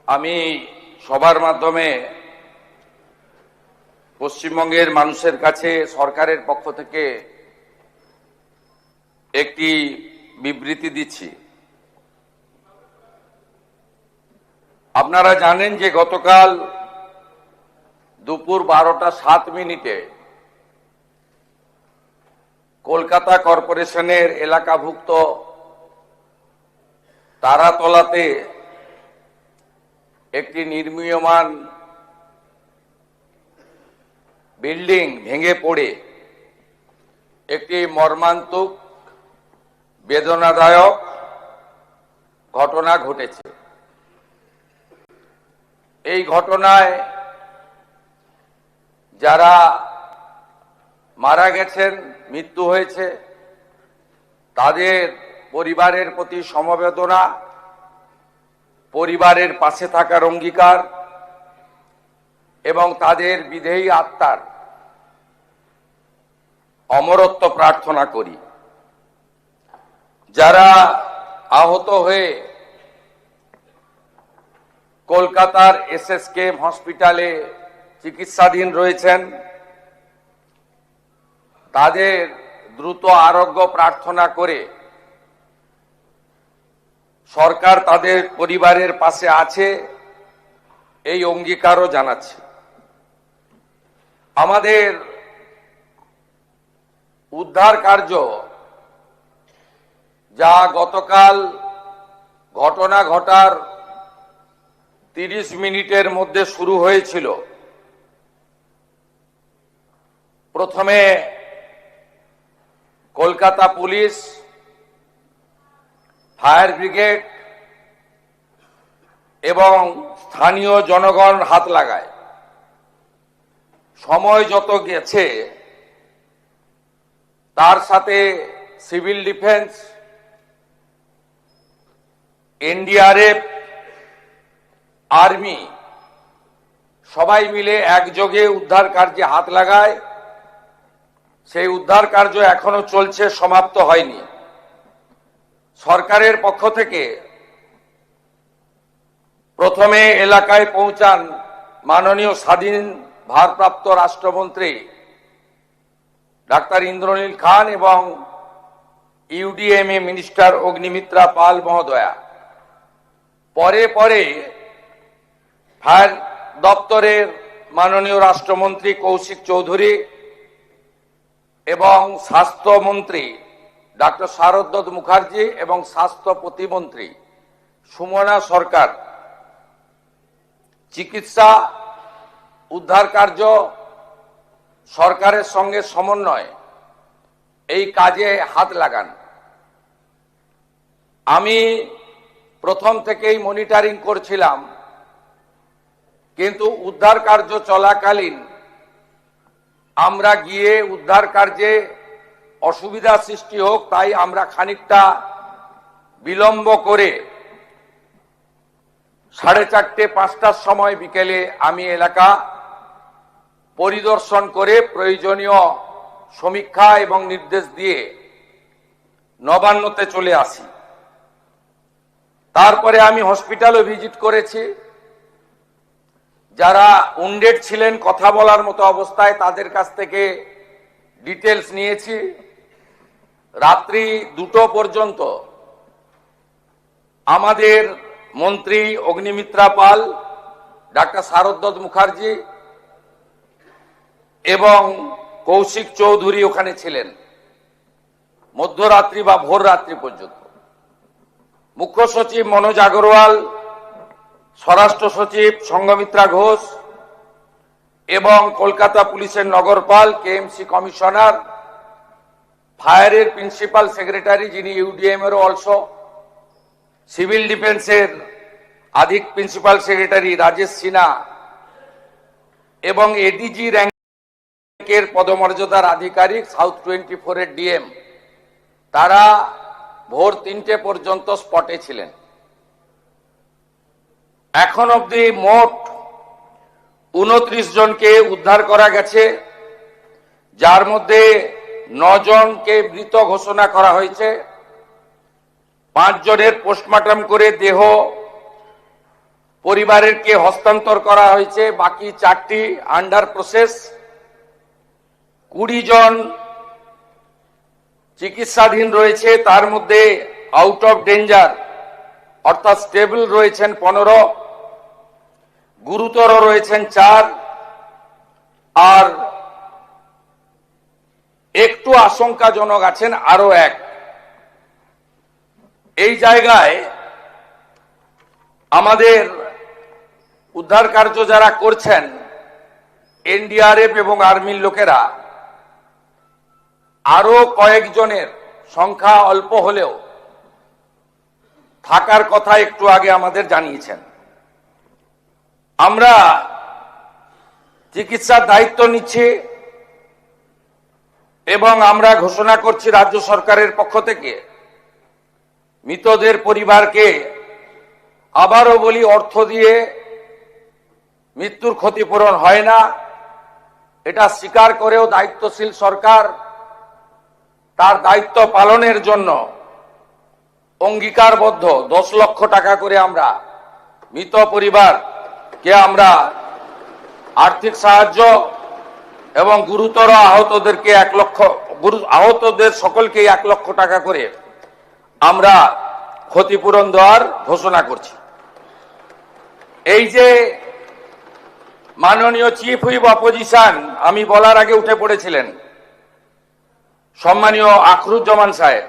আমি সবার মাধ্যমে পশ্চিমবঙ্গের মানুষের কাছে সরকারের পক্ষ থেকে একটি বিবৃতি দিচ্ছি। আপনারা জানেন যে গতকাল দুপুর 12টা 7 মিনিটে কলকাতা কর্পোরেশনের এলাকাভুক্ত তারাতলাতে একটি নির্মীয়মান বিল্ডিং ভেঙে পড়ে একটি মর্মান্তিক বেদনাদায়ক ঘটনা ঘটেছে। এই ঘটনায় যারা মারা গেছেন, মৃত্যু হয়েছে, তাদের পরিবারের প্রতি সমবেদনা, পরিবারের পাশে থাকার অঙ্গীকার এবং তাদের বিদেহী আত্মার অমরত্ব প্রার্থনা করি। যারা আহত হয়ে কলকাতার SSKM হসপিটালে চিকিৎসাধীন রয়েছেন, তাদের দ্রুত আরোগ্য প্রার্থনা করে সরকার তাদের পরিবারের পাশে আছে এই অঙ্গীকারও জানাচ্ছে। আমাদের উদ্ধার কার্য যা গতকাল ঘটনা ঘটার 30 মিনিটের মধ্যে শুরু হয়েছিল, প্রথমে কলকাতা পুলিশ, ফায়ার ব্রিগেড এবং স্থানীয় জনগণ হাত লাগায়। সময় যত গেছে তার সাথে সিভিল ডিফেন্স, NDRF, আর্মি সবাই মিলে একযোগে উদ্ধার কার্যে হাত লাগায়। সেই উদ্ধার কার্য এখনো চলছে, সমাপ্ত হয়নি। সরকারের পক্ষ থেকে প্রথমে এলাকায় পৌঁছান মাননীয় স্বাধীন ভারপ্রাপ্ত রাষ্ট্রমন্ত্রী ডাক্তার ইন্দ্রনীল খান এবং UDMA মিনিস্টার অগ্নিমিত্রা পাল মহোদয়া। পরে পরে ফায়ার দপ্তরের মাননীয় রাষ্ট্রমন্ত্রী কৌশিক চৌধুরী এবং স্বাস্থ্যমন্ত্রী ডাক্তার শারদ মুখার্জি এবং স্বাস্থ্য প্রতিমন্ত্রী সুমনা সরকার চিকিৎসা উদ্ধার কার্য সরকারের সঙ্গে সমন্বয় এই কাজে হাত লাগান। আমি প্রথম থেকেই মনিটরিং করছিলাম, কিন্তু উদ্ধার কার্য চলাকালীন আমরা গিয়ে উদ্ধার কার্যে অসুবিধা সৃষ্টি হোক তাই আমরা খানিকটা বিলম্ব করে 4:30-5টার সময় বিকেলে আমি এলাকা পরিদর্শন করে প্রয়োজনীয় সমীক্ষা এবং নির্দেশ দিয়ে নবান্নতে চলে আসি। তারপরে আমি হসপিটালও ভিজিট করেছি। যারা উন্ডেড ছিলেন, কথা বলার মতো অবস্থায়, তাদের কাছ থেকে ডিটেলস নিয়েছি। রাত্রি 2টো পর্যন্ত আমাদের মন্ত্রী অগ্নিমিত্রা পাল, ডাক্তার শারদ মুখার্জি এবং কৌশিক চৌধুরী ওখানে ছিলেন, মধ্যরাত্রি বা ভোর রাত্রি পর্যন্ত। মুখ্য সচিব মনোজ আগরওয়াল, স্বরাষ্ট্র সচিব সংঘমিত্রা ঘোষ এবং কলকাতা পুলিশের নগরপাল, KMC কমিশনার, ফায়ারের প্রিন্সিপাল সেক্রেটারি যিনি UDM-এরও অলসো, সিভিল ডিফেন্সের প্রিন্সিপাল সেক্রেটারি রাজেশ সিনহা এবং ADG র্যাঙ্কের পদমর্যাদার আধিকারিক সাউথ 24-এর DM, তারা ভোর 3টে পর্যন্ত স্পটে ছিলেন। এখন অবধি মোট 29 জনকে উদ্ধার করা গেছে, যার মধ্যে 9 জনকে মৃত ঘোষণা করা হয়েছে। 5 জনের পোস্টমর্টম করে দেহ পরিবারকে হস্তান্তর করা হয়েছে, বাকি 4টি আন্ডার প্রসেস। 20 জন চিকিৎসাধীন রয়েছে, তার মধ্যে আউট অফ ডেঞ্জার অর্থাৎ স্টেবল রয়েছেন 15, গুরুতর রয়েছেন 4, আর একটু আশঙ্কাজনক আছেন আরো 1। এই জায়গায় আমাদের উদ্ধার কার্য যারা করছেন এনডিআরএফ এবং আর্মির লোকেরা আরো কয়েকজনের সংখ্যা অল্প হলেও থাকার কথা একটু আগে আমাদের জানিয়েছেন। আমরা চিকিৎসার দায়িত্ব নিচ্ছি এবং আমরা ঘোষণা করছি রাজ্য সরকারের পক্ষ থেকে মৃতদের পরিবারকে আবারও বলি, অর্থ দিয়ে মৃত্যুর ক্ষতিপূরণ হয় না, এটা স্বীকার করেও দায়িত্বশীল সরকার তার দায়িত্ব পালনের জন্য অঙ্গীকারবদ্ধ। 10 লক্ষ টাকা করে আমরা মৃত পরিবারকে আমরা আর্থিক সাহায্য এবং গুরুতর আহতদেরকে 1 লক্ষ, আহতদের সকলকে 1 লক্ষ টাকা করে আমরা ক্ষতিপূরণ দেওয়ার ঘোষণা করছি। এই যে মাননীয় চিফ হুইপ অপোজিশন, আমি বলার আগে উঠে পড়েছিলেন, সম্মানীয় আখরুজ্জামান সাহেব,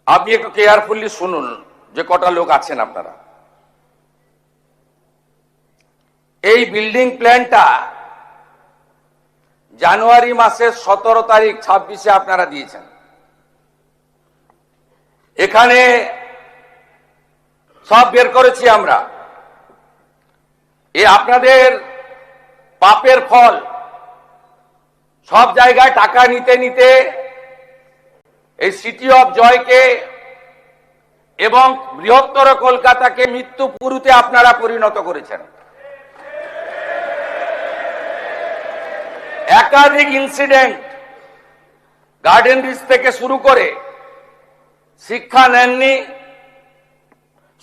আপনি একটু কেয়ারফুলি শুনুন যে কটা লোক আছেন আপনারা। এই বিল্ডিং প্ল্যানটা জানুয়ারি মাসের 17 তারিখ 26-এ আপনারা দিয়েছেন। এখানে সব বের করেছি আমরা। আপনাদের পাপের ফল, সব জায়গায় টাকা নিতে নিতে এই সিটি অফ জয়কে এবং বৃহত্তর কলকাতাকে মৃত্যু পুরুতে আপনারা পরিণত করেছেন। একাধিক ইনসিডেন্ট, গার্ডেন রিচ থেকে শুরু করে শিক্ষা নেননি,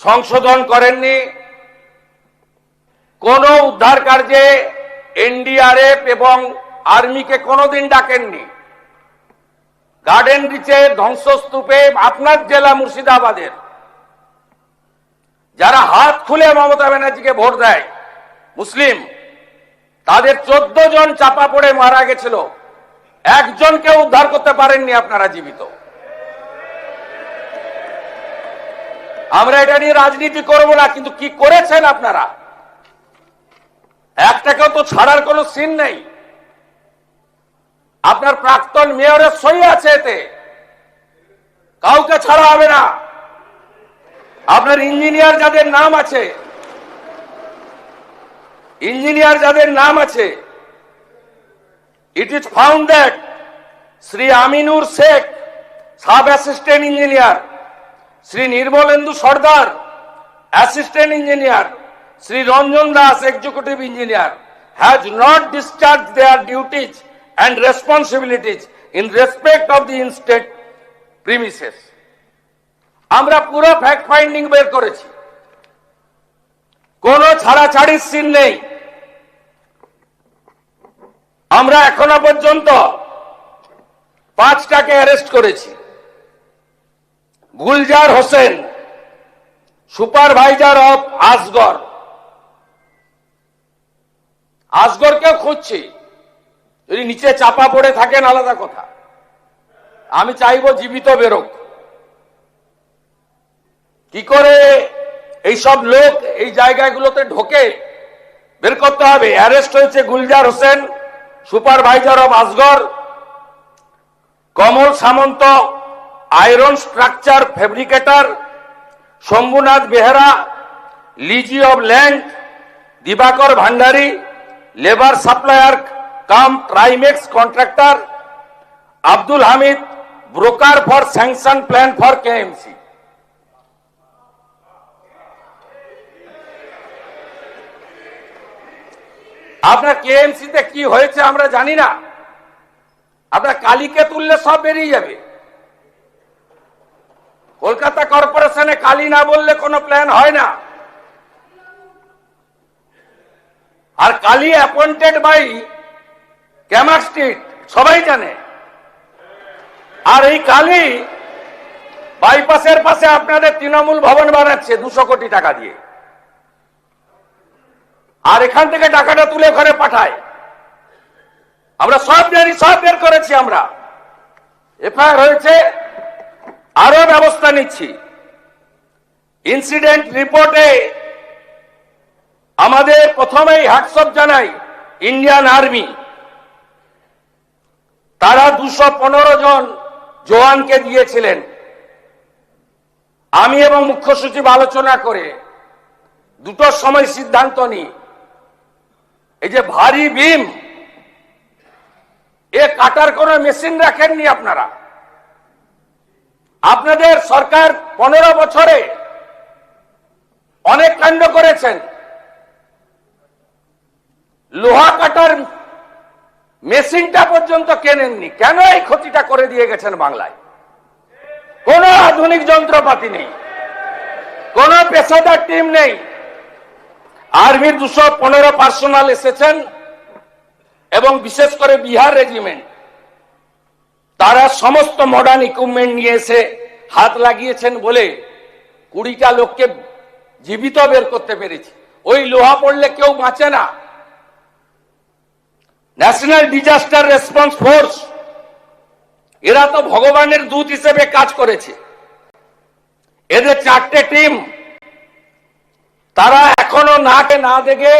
সংশোধন করেননি, কোন উদ্ধার কার্যে এনডিআরএফ এবং আর্মিকে কোনোদিন ডাকেননি। গার্ডেন রিচের ধ্বংসস্তূপে আপনার জেলা মুর্শিদাবাদের যারা হাত খুলে মমতা ব্যানার্জিকে ভোট দেয় মুসলিম, তাদের 14 জন চাপা পড়ে মারা গেছিল, একজনকে উদ্ধার করতে পারেননি আপনারা জীবিত। আমরা এটা নিয়ে রাজনীতি করব না, কিন্তু কি করেছেন আপনারা, একটাকেও তো ছাড়ার কোনো সিন নেই। আপনার প্রাক্তন মেয়রের সই আছে, এতে কাউকে ছাড়া হবে না। আপনার ইঞ্জিনিয়ার যাদের নাম আছে, it is found that Sri Aminur Sheikh, Sub Assistant Engineer, Sri Nirmalendu Sardar, Assistant Engineer, Sri Ranjan Das, Executive Engineer, has not discharged their duties and responsibilities in respect of the in-state premises. আমরা পুরো fact finding বের করেছি, কোনো ছাড়াছাড়ির scene নেই। আমরা এখনো পর্যন্ত 5টাকে arrest করেছি। গুলজার হোসেন, সুপারভাইজার অফ আসগর, আসগরকেও খুঁজছি। যদি নিচে চাপা পড়ে থাকেন আলাদা কথা, আমি চাইবো জীবিত বেরোক। কি করে এইসব লোক এই জায়গাগুলোতে ঢোকে বের করতে হবে। অ্যারেস্ট হয়েছে Gulzar Hossain, supervisor of Asgar, Kamal Samanta, iron structure fabricator, Shambhunath Behera, lessee of land, Dibakar Bhandari, labour supplier cum Trimex contractor, Abdul Hamid, broker for sanction plan for KMC. আপনার কেএমসিতে কি হয়েছে আমরা জানি না, আপনার কালিকে তুললে সব বেরিয়ে যাবে। কলকাতা কর্পোরেশনে কালী না বললে কোনো প্ল্যান হয় না। আর কালী অ্যাপয়েন্টেড বাই ক্যামার স্ট্রিট, সবাই জানে। আর এই কালী বাইপাসের পাশে আপনাদের তৃণমূল ভবন বানাচ্ছে 200 কোটি টাকা দিয়ে, আর এখান থেকে টাকাটা তুলে ঘরে পাঠায়। আমরা সব জানি, সব বের করেছি, আমরা এফআইআর হয়েছে, আরো ব্যবস্থা নিচ্ছি। ইনসিডেন্ট রিপোর্টে আমাদের প্রথমেই হ্যাটসঅপ জানাই ইন্ডিয়ান আর্মি, তারা 215 জন জওয়ানকে দিয়েছিলেন। আমি এবং মুখ্য সচিব আলোচনা করে দুটোর সময় সিদ্ধান্ত নিই, এই যে ভারী বিম, এ কাটার কোন মেশিন রাখেননি আপনারা। আপনাদের সরকার 15 বছরে অনেক কাণ্ড করেছেন, লোহা কাটার মেশিনটা পর্যন্ত কেনেননি। কেন এই ক্ষতিটা করে দিয়ে গেছেন বাংলায়? কোন আধুনিক যন্ত্রপাতি নেই, কোন পেশাদার টিম নেই। আর্মির 215 পার্সোনাল এসেছেন এবং বিশেষ করে বিহার রেজিমেন্ট, তারা সমস্ত মডার্ন ইকুইপমেন্ট নিয়ে এসে হাত লাগিয়েছেন বলে 20টা লোককে জীবিত বের করতে পেরেছি। ওই লোহা পড়লে কেউ বাঁচে না। ন্যাশনাল ডিজাস্টার রেসপন্স ফোর্স, এরা তো ভগবানের দূত হিসেবে কাজ করেছে। এদের 4টে টিম, তারা এখনো না দেখে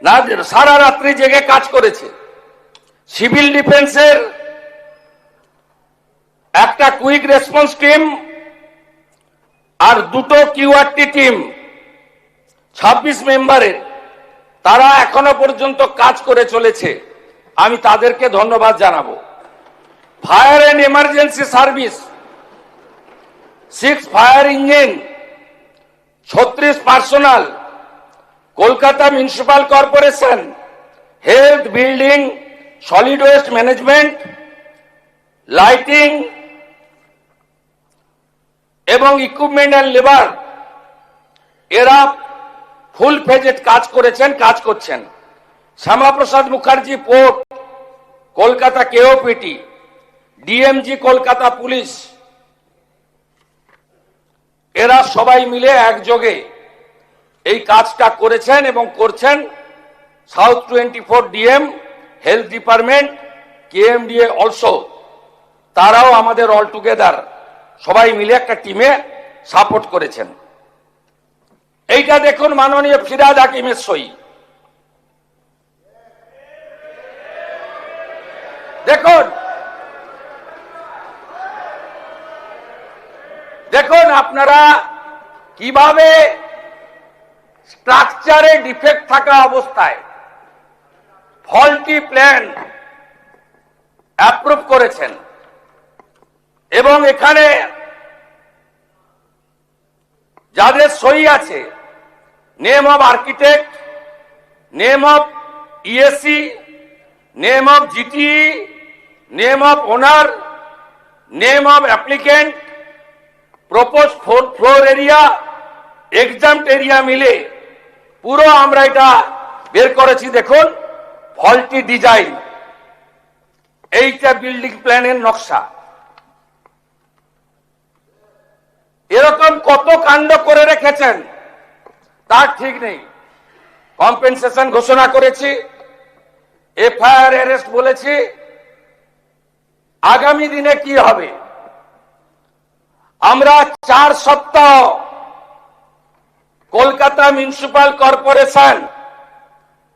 না সারা রাত্রি জেগে কাজ করেছে। সিভিল ডিফেন্সের একটা কুইক রেসপন্স টিম আর 2টো কিউআরটি টিম 26 মেম্বারের, তারা এখনো পর্যন্ত কাজ করে চলেছে। আমি তাদেরকে ধন্যবাদ জানাবো। Fire and emergency service, 6 fire engine, 36 personnel, Kolkata municipal corporation, health, building, solid waste management, lighting এবং ইকুইপমেন্ট অ্যান্ড লেবার, এরা ফুল ফেজেড কাজ করেছেন, কাজ করছেন। Shyamaprasad Mukherjee port, Kolkata KOPT, DMG Kolkata police, এরা সবাই মিলে একযোগে এই কাজটা করেছেন এবং করছেন। South 24 DM, health department, KMDA also, তারাও আমাদের অল টুগেদার সবাই মিলে একটা টিমে সাপোর্ট করেছেন। এইটা দেখুন মাননীয় ফিরহাদ হাকিমের সই। দেখুন দেখুন আপনারা কিভাবে স্ট্রাকচারে ডিফেক্ট থাকা অবস্থায় ফল্টি প্ল্যান অ্যাপ্রুভ করেছেন। এবং এখানে যাদের সই আছে, name of architect, name of ESC, name of GTE, name of owner, name of applicant, propose floor area, exempt area মিলে পুরো আমরা এটা বের করেছি। দেখুন ফল্টি ডিজাইন, এইটা বিল্ডিং প্ল্যানের নকশা। এরকম কত কাণ্ড করে রেখেছেন তার ঠিক নেই। কম্পেনসেশন ঘোষণা করেছি, এফআইআর অ্যারেস্ট বলেছি। আগামী দিনে কি হবে? আমরা 4 সপ্তাহ Kolkata municipal corporation,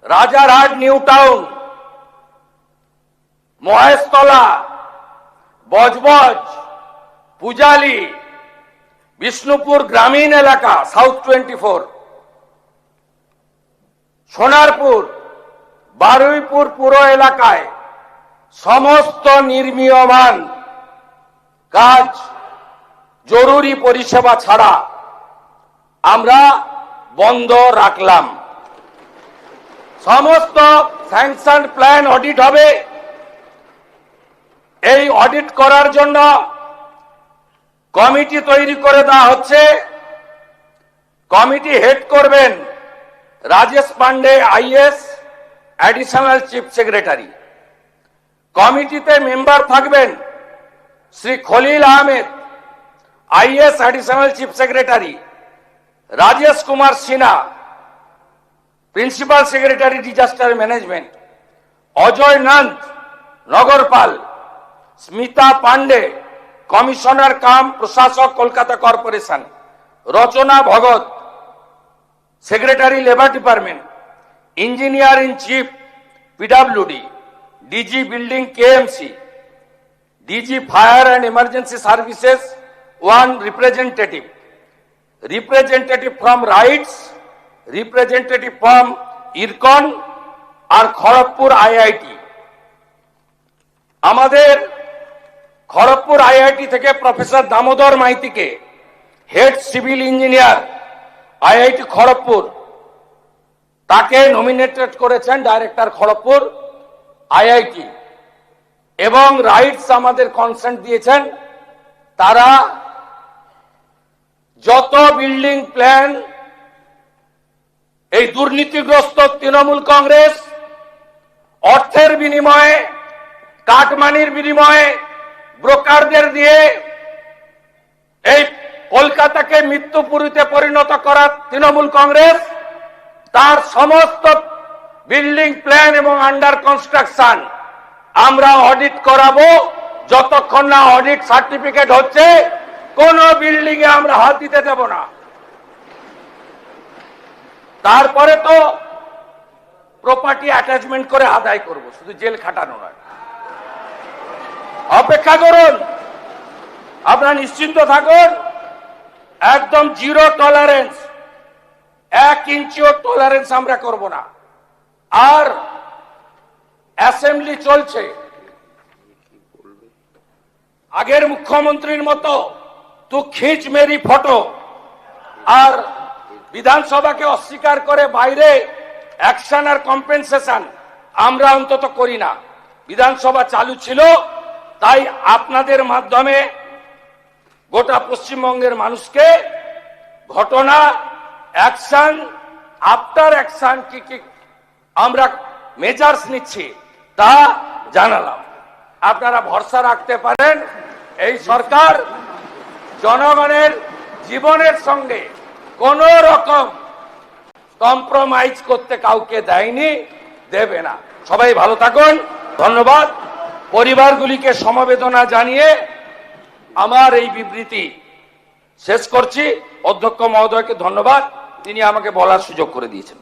Rajarhat new town, Maheshtala, Budge Budge, Pujali, Bishnupur গ্রামীণ এলাকা, সাউথ 24, সোনারপুর, বারুইপুর পুরো এলাকায় সমস্ত নির্মীয়মান কাজ, জরুরি পরিষেবা ছাড়া আমরা বন্ধ রাখলাম। সমস্ত স্যাংশন প্ল্যান অডিট হবে। এই অডিট করার জন্য কমিটি তৈরি করে দেওয়া হচ্ছে। কমিটি হেড করবেন Rajesh Pandey IAS, additional chief secretary. কমিটিতে মেম্বার থাকবেন Shri Khalil Ahmed, IAS, additional chief secretary, Rajesh Kumar Sinha, principal secretary disaster management, Ajay Nanda, নগরপাল, স্মিতা পান্ডে, কমিশনার কাম প্রশাসক, Kolkata corporation, Rachna Bhagat, secretary labour department, engineer in chief PWD, DG building KMC, DG fire and emergency services one representative, representative from RITES, representative from IRCON আর Kharagpur IIT. আমাদের Kharagpur IIT থেকে professor Damodar মাইতিকে head civil engineer IIT Kharagpur, তাকে nominated করেছেন director Kharagpur IIT. এবং রাইটস আমাদের consent দিয়েছেন, তারা যত বিল্ডিং প্ল্যান এই দুর্নীতিগ্রস্ত তৃণমূল কংগ্রেস অর্থের বিনিময়ে, কাটমানির বিনিময়ে, ব্রোকারদের দিয়ে এই কলকাতাকে মৃত্যুপুরীতে পরিণত করা তৃণমূল কংগ্রেস, তার সমস্ত বিল্ডিং প্ল্যান এবং আন্ডার কনস্ট্রাকশন আমরা অডিট করাবো। যতক্ষণ না অডিট সার্টিফিকেট হচ্ছে কোন বিল্ডিং এ আমরা হাত দিতে দেব না। তারপরে তো প্রপার্টি অ্যাটাচমেন্ট করে আদায় করব, শুধু জেল খাটানো নয়। অপেক্ষা করুন, আপনারা নিশ্চিন্ত থাকুন, একদম জিরো টলারেন্স, 1 ইঞ্চিও টলারেন্স আমরা করব না। আর অ্যাসেম্বলি চলছে, আগের মুখ্যমন্ত্রীর মতো তু খিঁচ মেরি ফটো আর বিধানসভাকে অস্বীকার করে বাইরে অ্যাকশন আর কম্পেনসেশন আমরা অন্তত করি না। বিধানসভা চালু ছিল, তাই আপনাদের মাধ্যমে গোটা পশ্চিমবঙ্গের মানুষকে ঘটনা, অ্যাকশন, আফটার অ্যাকশন কি কি আমরা মেজার্স নিচ্ছি তা জানালাম। আপনারা ভরসা রাখতে পারেন, এই সরকার জনগণের জীবনের সঙ্গে কোন রকম কম্প্রোমাইজ করতে কাউকে দেয়নি, দেবে না। সবাই ভালো থাকুন, ধন্যবাদ। পরিবারগুলিকে সমবেদনা জানিয়ে আমার এই বিবৃতি শেষ করছি। অধ্যক্ষ মহোদয়কে ধন্যবাদ, তিনি আমাকে বলার সুযোগ করে দিয়েছেন।